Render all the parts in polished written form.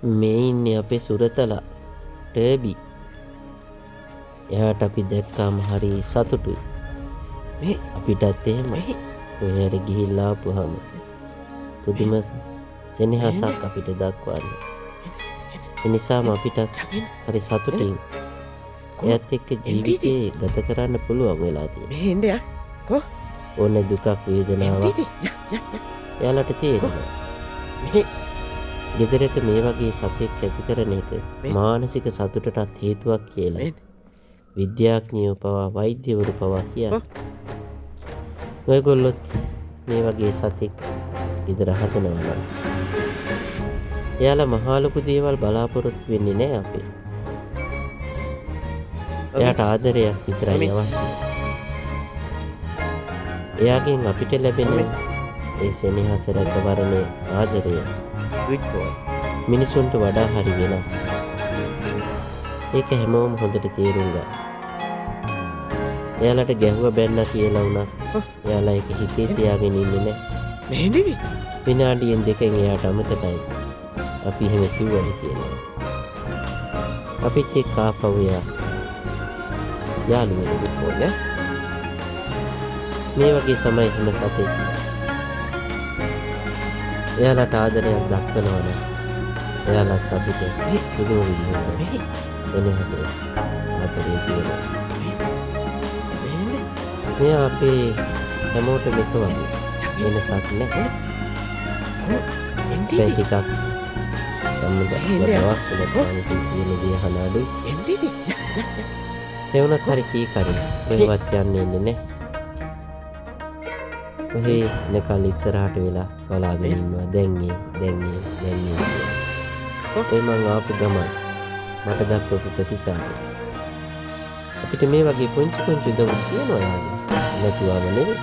මේ ඉන්නේ අපේ සුරතලා ටර්බි. එයාට අපි දැක්කාම හරි සතුටුයි. මේ අපිටත් එහෙමයි. ඔය හැර ගිහිල්ලා ආපුවාම පුදුම සෙනෙහසක් අපිට දක්වන්නේ. ඒ නිසාම අපිටත් හරි සතුටින් එයත් එක්ක ජීවිතේ ගත කරන්න පුළුවන් වෙලා තියෙනවා. මේ එන්න යා. කො ඕනේ දුකක් වේදනාවක් එයාලට තේරෙනවා. මේ ගෙදරක මේ වගේ සතෙක් ඇති කරන එක මානසික සතුටටත් හේතුවක් කියලා විද්‍යාඥයෝ පවා වෛද්‍යවරු පවා කියන්නේ. ඔයගොල්ලොත් මේ වගේ සතෙක් ගෙදර හදනවා නම් එයාලා මහා ලොකු දේවල් බලාපොරොත්තු වෙන්නේ නැහැ අපේ. එයාට ආදරයක් විතරයි අවශ්‍ය. එයාගෙන් අපිට ලැබෙන ඒ සෙනෙහස රැකවරණ ආදරය good boy. මිනිසුන්ට වඩා හරි වෙනස්. ඒක හැමෝම හොඳට තේරුම් ගන්න. එයාලට ගැහුව බැන්න කියලා වුණත් එයාලා ඒක හිතේ තියාගෙන ඉන්නේ නැහැ. මේ එන්නේ විනාඩියෙන් දෙකෙන් එයාට අමතකයි. අපි එහෙම කිව්වද කියලා. අපිත් එක්ක ආපහු යාළු වෙන්න ඕනේ. මේ වගේ තමයි හැම සතෙක්. එයාලට ආදරයක් දක්වනවා නම් එයාලත් අපිට පුදුම විදිහට එනහස ආදරේ තියෙනවා. මේ අපේ හැමෝටම එක වගේ වෙනසක් නැහැ. ඒ ටිකක් සම්මුද දවස් වලට කියන දේ හනාඩුයි. ඒ වුණත් හරි කී කරේ කොහෙවත් යන්නේ නැහැ. ඔහේ නකල් ඉස්සරහට වෙලා බලාගෙන ඉන්නවා. දැන් කියලා. ඒ මං ආපු ගමන් මට දක්වපු ප්‍රතිචාරය. අපිට මේ වගේ පුංචි දවස් තියෙනවා යාළුවා. නැතුවම නෙවෙයි.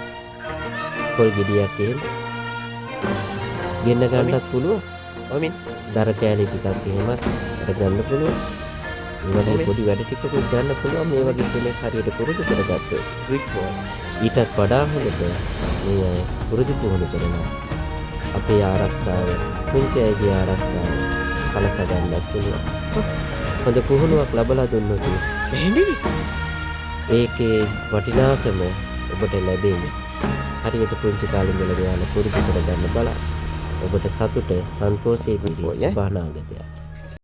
පොල් ගෙඩියක් එහෙම ගෙන්න ගන්නත් පුළුවන්. ඔමින් දර කෑලි ටිකක් එහෙමත් අරගන්න පුළුවන්. මේ වගේ පොඩි වැඩ ටිකකුත් ගන්න පුළුවන්. මේ වගේ කෙනෙක් හරියට පුරුදු කරගත්තොත් good boy. ඊටත් වඩා හොඳට මේ පුරුදු පුහුණු කරනවා. අපේ ආරක්ෂාව, පුංචි අයගේ ආරක්ෂාව කලස ගන්නත් පුළුවන්. හොඳ පුහුණුවක් ලැබලා දුන්නොත් මේ එන්නේ ඒකේ වටිනාකම ඔබට ලැබෙන්නේ. හරියට පුංචි කාලේ ඉඳලා ඔයාලා පුරුදු කරගන්න බලන්න. ඔබට සතුට, සන්තෝෂය පිණිස බානාගතය.